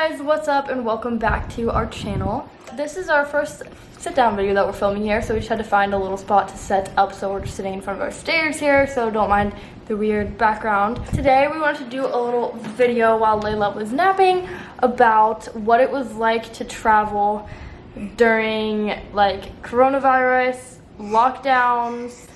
guys, what's up and welcome back to our channel. This is our first sit down video that we're filming here, so we just had to find a little spot to set up, so we're just sitting in front of our stairs here, so don't mind the weird background. Today we wanted to do a little video while Leila was napping about what it was like to travel during like coronavirus, lockdowns,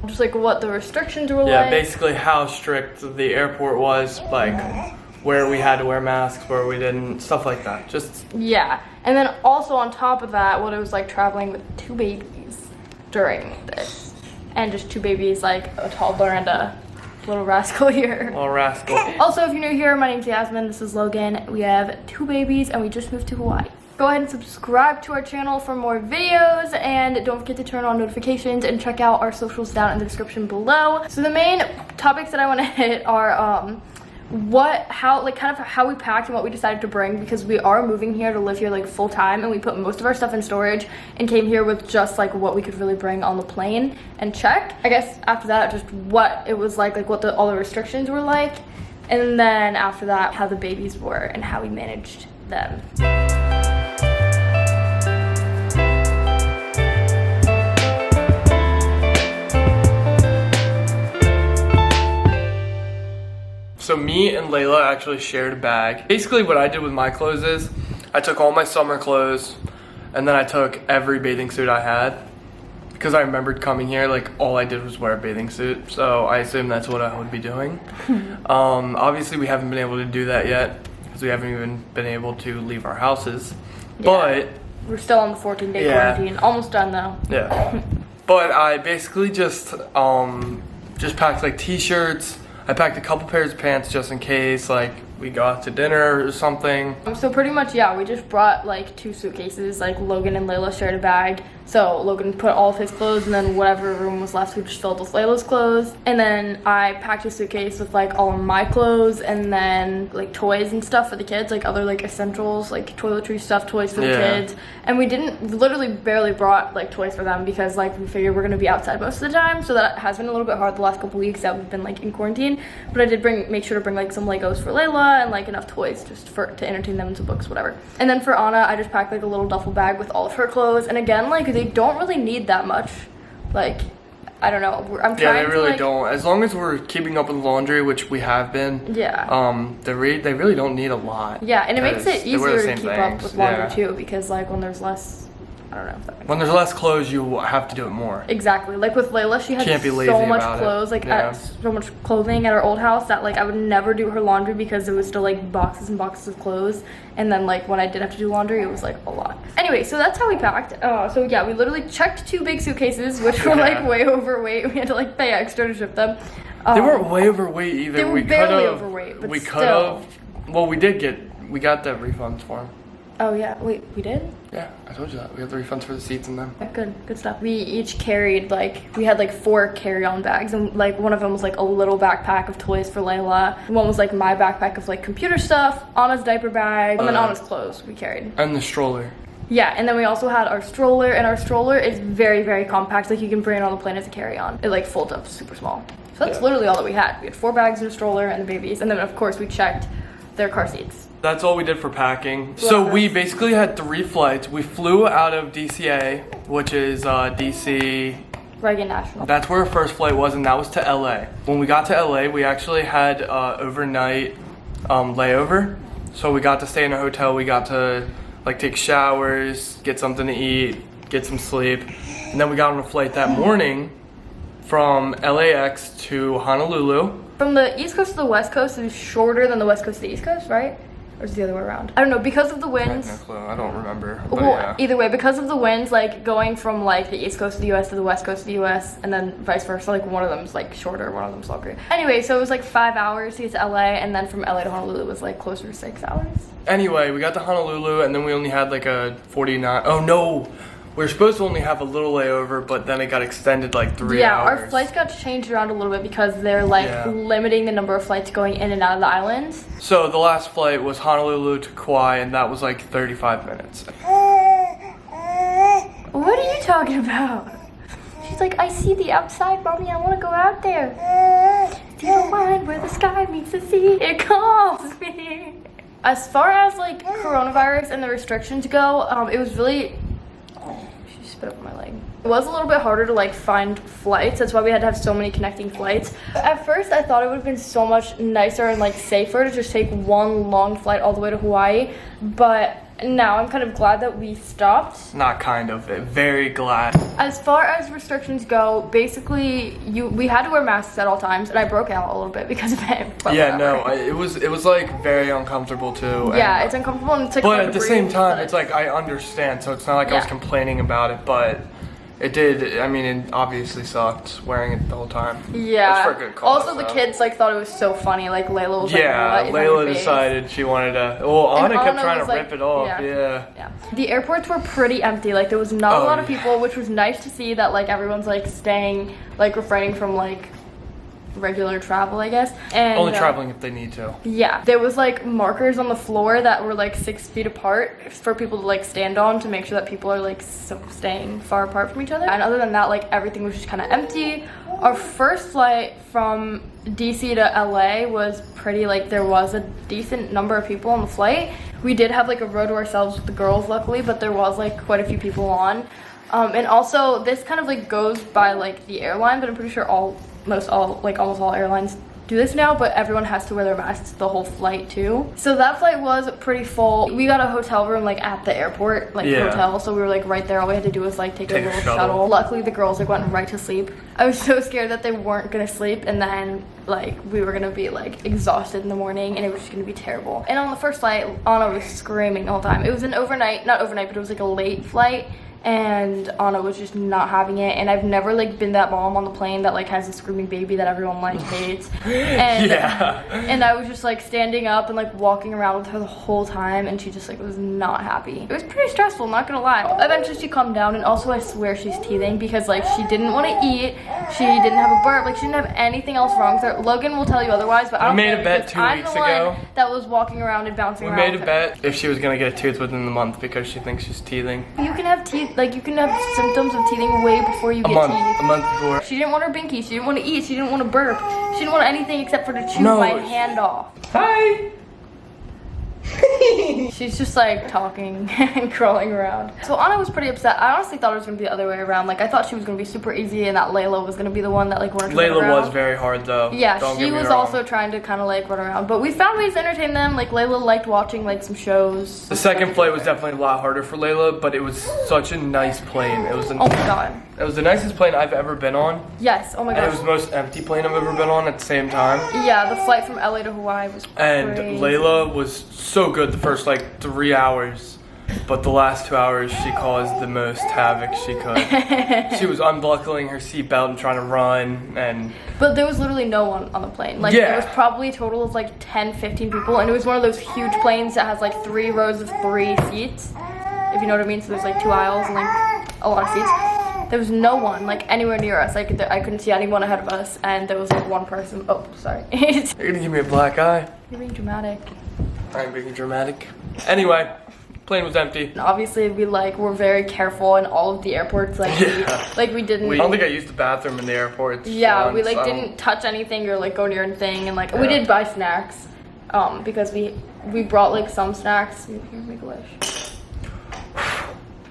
just like what the restrictions were like. Yeah, basically how strict the airport was, like where we had to wear masks, where we didn't, stuff like that. Just yeah, and then also on top of that, what it was like traveling with two babies during this, and just two babies, like a toddler and a little rascal here. Little rascal. Also, if you're new here, my name's Yasmyn. This is Logan. We have two babies, and we just moved to Hawaii. Go ahead and subscribe to our channel for more videos, and don't forget to turn on notifications and check out our socials down in the description below. So the main topics that I want to hit are how we packed and what we decided to bring, because we are moving here to live here like full time, and we put most of our stuff in storage and came here with just like what we could really bring on the plane and check. I guess after that, just what it was like what all the restrictions were like, and then after that, how the babies were and how we managed them. So me and Leila actually shared a bag. Basically what I did with my clothes is I took all my summer clothes and then I took every bathing suit I had, because I remembered coming here, like all I did was wear a bathing suit. So I assume that's what I would be doing. Obviously we haven't been able to do that yet because we haven't even been able to leave our houses. Yeah. But we're still on the 14-day quarantine. Almost done though. Yeah. But I basically just packed like t-shirts. I packed a couple pairs of pants just in case, like, we go out to dinner or something. So pretty much, yeah, we just brought, like, 2 suitcases. Like, Logan and Leila shared a bag. So Logan put all of his clothes, and then whatever room was left, we just filled with Leila's clothes. And then I packed a suitcase with, like, all of my clothes, and then, like, toys and stuff for the kids, like, other, like, essentials, like, toiletry stuff, toys for the kids. And we literally barely brought, like, toys for them because, like, we figured we're gonna be outside most of the time. So that has been a little bit hard the last couple weeks that we've been, like, in quarantine. But I did make sure to bring, like, some Legos for Leila and, like, enough toys just to entertain them, into books, whatever. And then for Anna, I just packed, like, a little duffel bag with all of her clothes. And again, like, they don't really need that much. Like, I don't know. I'm trying they really don't. As long as we're keeping up with laundry, which we have been. Yeah. They really don't need a lot. Yeah, and it makes it easier to keep up with laundry too, because like when there's less, I don't know if that makes when there's less clothes, you have to do it more. Exactly. Like with Leila, she had so much clothes, like so much clothing at our old house that like I would never do her laundry because there was still like boxes and boxes of clothes. And then like when I did have to do laundry, it was like a lot. Anyway, so that's how we packed. So yeah, we literally checked 2 big suitcases, which were like way overweight. We had to like pay extra to ship them. They weren't way overweight either. They were barely overweight, but we could have. Well, we got the refunds for them. Oh yeah, wait, we did? Yeah, I told you that. We have the refunds for the seats in them. Good stuff. We each carried we had like 4 carry-on bags, and like one of them was like a little backpack of toys for Leila. One was like my backpack of like computer stuff, Anna's diaper bag, and then Anna's clothes we carried. And the stroller. Yeah, and then we also had our stroller, and our stroller is very, very compact. Like you can bring it on the plane as a carry-on. It like folds up super small. So that's literally all that we had. We had 4 bags and a stroller and the babies, and then of course we checked their car seats. That's all we did for packing. So we basically had 3 flights. We flew out of DCA, which is DC Reagan National. That's where our first flight was, and that was to LA. When we got to LA, we actually had overnight layover. So we got to stay in a hotel. We got to like take showers, get something to eat, get some sleep. And then we got on a flight that morning from LAX to Honolulu. From the East Coast to the West Coast is shorter than the West Coast to the East Coast, right? Or is it the other way around? I don't know, because of the winds. I don't remember. Well, yeah. Either way, because of the winds, like going from like the East Coast of the US to the West Coast of the US, and then vice versa, like one of them's like shorter, one of them's longer. Anyway, so it was like 5 hours to get to LA, and then from LA to Honolulu was like closer to 6 hours. Anyway, we got to Honolulu, and then we only had like a 49, oh no! We were supposed to only have a little layover, but then it got extended like 3 hours. Yeah, our flights got changed around a little bit because they're like limiting the number of flights going in and out of the islands. So the last flight was Honolulu to Kauai, and that was like 35 minutes. What are you talking about? She's like, I see the outside, Mommy, I want to go out there. See the line where the sky meets the sea, it calls me. As far as like coronavirus and the restrictions go, it was really, she spit up my leg. It was a little bit harder to like find flights. That's why we had to have so many connecting flights. At first I thought it would have been so much nicer and like safer to just take one long flight all the way to Hawaii, but now I'm kind of glad that we stopped. Not kind of, very glad. As far as restrictions go, basically we had to wear masks at all times, and I broke out a little bit because of it. Yeah, no, it was like very uncomfortable too. Yeah, it's uncomfortable and it's like but at the same time, it's like I understand, so it's not like I was complaining about it, but it did. I mean, it obviously sucked wearing it the whole time. Yeah. It's for a good cause, also, the kids like thought it was so funny. Like Leila was like, yeah, Leila decided she wanted to. Well, Anna kept trying to rip it off. Yeah. The airports were pretty empty. Like there was not a lot of people, which was nice to see that like everyone's like staying, like refraining from like regular travel, I guess. And only traveling if they need to. Yeah, there was like markers on the floor that were like 6 feet apart for people to like stand on to make sure that people are like staying far apart from each other. And other than that, like everything was just kind of empty. Our first flight from DC to LA was pretty, like there was a decent number of people on the flight. We did have like a row to ourselves with the girls luckily, but there was like quite a few people on. And also this kind of like goes by like the airline, but I'm pretty sure almost all airlines do this now, but everyone has to wear their masks the whole flight too. So that flight was pretty full. We got a hotel room like at the airport, like hotel, so we were like right there. All we had to do was like take a little shuttle. Luckily the girls like went right to sleep. I was so scared that they weren't gonna sleep, and then like we were gonna be like exhausted in the morning and it was just gonna be terrible. And on the first flight, Anna was screaming the whole time. It was an not overnight, but it was like a late flight, and Anna was just not having it. And I've never like been that mom on the plane that like has a screaming baby that everyone like hates. And and I was just like standing up and like walking around with her the whole time, and she just like was not happy. It was pretty stressful, not gonna lie. Eventually she calmed down, and also I swear she's teething because like she didn't want to eat, she didn't have a burp, like she didn't have anything else wrong with her. Logan will tell you otherwise, but I don't made a bet 2 weeks ago that was walking around and bouncing around. We made a bet if she was gonna get a tooth within the month because she thinks she's teething. You can have teeth, like you can have symptoms of teething way before you get teeth. A month before. She didn't want her binky, she didn't want to eat, she didn't want to burp, she didn't want anything except for to chew my hand off. Hi! She's just like talking and crawling around. So Anna was pretty upset. I honestly thought it was gonna be the other way around. Like I thought she was gonna be super easy and that Leila was gonna be the one that like wanted to run around. Leila was very hard though. Yeah, she was also trying to kind of like run around, but we found ways to entertain them. Like Leila liked watching like some shows. The second flight was definitely a lot harder for Leila, but it was such a nice plane. It was oh my god. It was the nicest plane I've ever been on. Yes, oh my gosh. And it was the most empty plane I've ever been on at the same time. Yeah, the flight from LA to Hawaii was crazy. And Leila was so good the first like 3 hours, but the last 2 hours she caused the most havoc she could. She was unbuckling her seatbelt and trying to run, and but there was literally no one on the plane. Like there was probably a total of like 10-15 people, and it was one of those huge planes that has like 3 rows of 3 seats, if you know what I mean. So there's like 2 aisles and like a lot of seats. There was no one like anywhere near us. I couldn't see anyone ahead of us, and there was like one person. Oh, sorry. You're gonna give me a black eye. You're being dramatic. I'm being dramatic. Anyway, plane was empty. And obviously, we like were very careful in all of the airports. Like, we didn't. I don't think I used the bathroom in the airports. Yeah, once. we like didn't touch anything or like go near anything, and like we did buy snacks, because we brought like some snacks. Here, make a wish.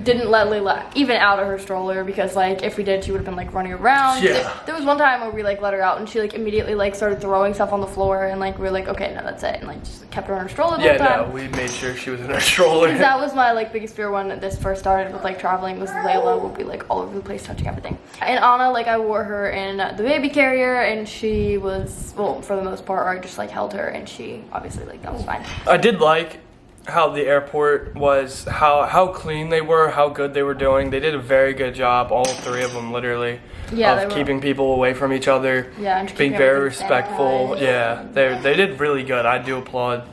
Didn't let Leila even out of her stroller because like if we did, she would have been like running around. Yeah. There was one time where we like let her out and she like immediately like started throwing stuff on the floor, and like we were like, okay, no, that's it, and like just kept her in her stroller the whole time. Yeah, no, we made sure she was in her stroller. That was my like biggest fear when this first started with like traveling, was Leila would be like all over the place touching everything. And Anna, like I wore her in the baby carrier, and she was, well, for the most part, I just like held her, and she obviously like that was fine. I did like how the airport was, how clean they were, how good they were doing. They did a very good job, all 3 of them literally, of keeping people away from each other, and being very respectful. Yeah, they did really good. I do applaud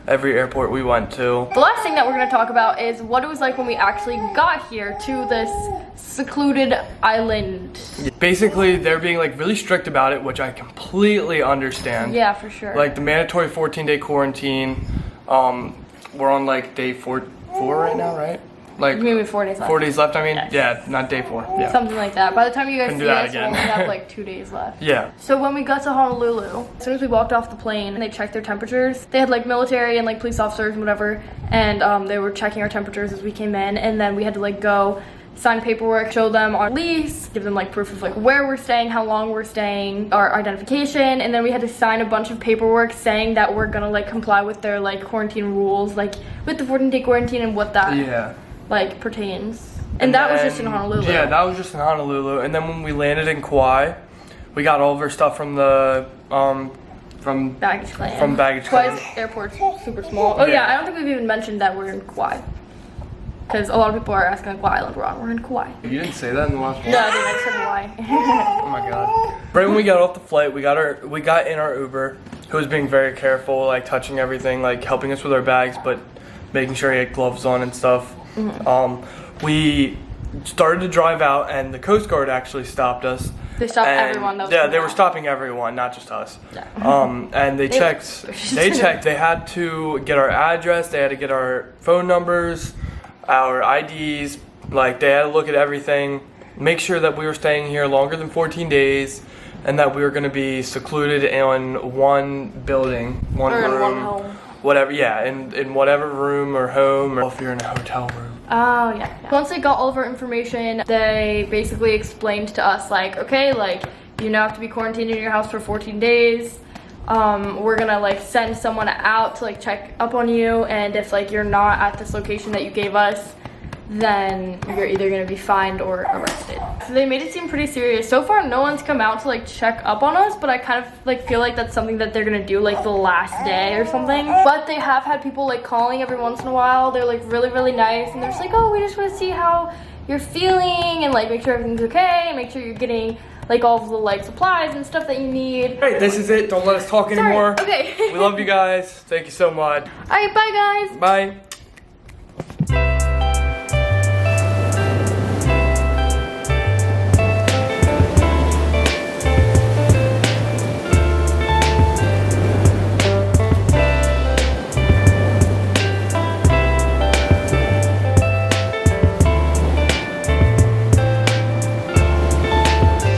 every airport we went to. The last thing that we're going to talk about is what it was like when we actually got here to this secluded island. Basically, they're being like really strict about it, which I completely understand. Yeah, for sure. Like the mandatory 14-day quarantine. We're on like day four right now, right? Like maybe 4 days left. 4 days left, I mean? Yes. Yeah, not day 4. Yeah. Something like that. By the time you guys Couldn't see do that this, we'll again. only have like 2 days left. Yeah. So when we got to Honolulu, as soon as we walked off the plane, they checked their temperatures. They had like military and like police officers and whatever, and they were checking our temperatures as we came in, and then we had to like go sign paperwork, show them our lease, give them like proof of like where we're staying, how long we're staying, our identification, and then we had to sign a bunch of paperwork saying that we're gonna like comply with their like quarantine rules, like with the 14-day quarantine and what that like pertains. And that was just in Honolulu. Yeah, that was just in Honolulu. And then when we landed in Kauai, we got all of our stuff from the from baggage claim. From baggage claim. Kauai's airport's super small. Oh yeah, I don't think we've even mentioned that we're in Kauai. Because a lot of people are asking like, what island we're on. We're in Kauai. You didn't say that in the last one? No, I didn't. I said Hawaii. Oh my god. Right when we got off the flight, we got in our Uber, who was being very careful, like touching everything, like helping us with our bags, but making sure he had gloves on and stuff. We started to drive out, and the Coast Guard actually stopped us. They stopped everyone. That was yeah, they were stopping everyone, not just us. Yeah. And they checked. They checked. They had to get our address. They had to get our phone numbers, our IDs. Like they had to look at everything, make sure that we were staying here longer than 14 days, and that we were going to be secluded in one building, one room, in one home. Whatever. Yeah, in whatever room or home, or if you're in a hotel room. Oh, yeah. Once they got all of our information, they basically explained to us, like, okay, like, you now have to be quarantined in your house for 14 days. We're gonna, like, send someone out to, like, check up on you, and if, like, you're not at this location that you gave us, then you're either gonna be fined or arrested. So they made it seem pretty serious. So far, no one's come out to like check up on us, but I kind of like feel like that's something that they're gonna do like the last day or something. But they have had people like calling every once in a while. They're like really, really nice, and they're just like, oh, we just wanna see how you're feeling and like make sure everything's okay and make sure you're getting like all of the like supplies and stuff that you need. Hey, this is it. Don't let us talk anymore. Okay. We love you guys. Thank you so much. All right, bye guys. Bye.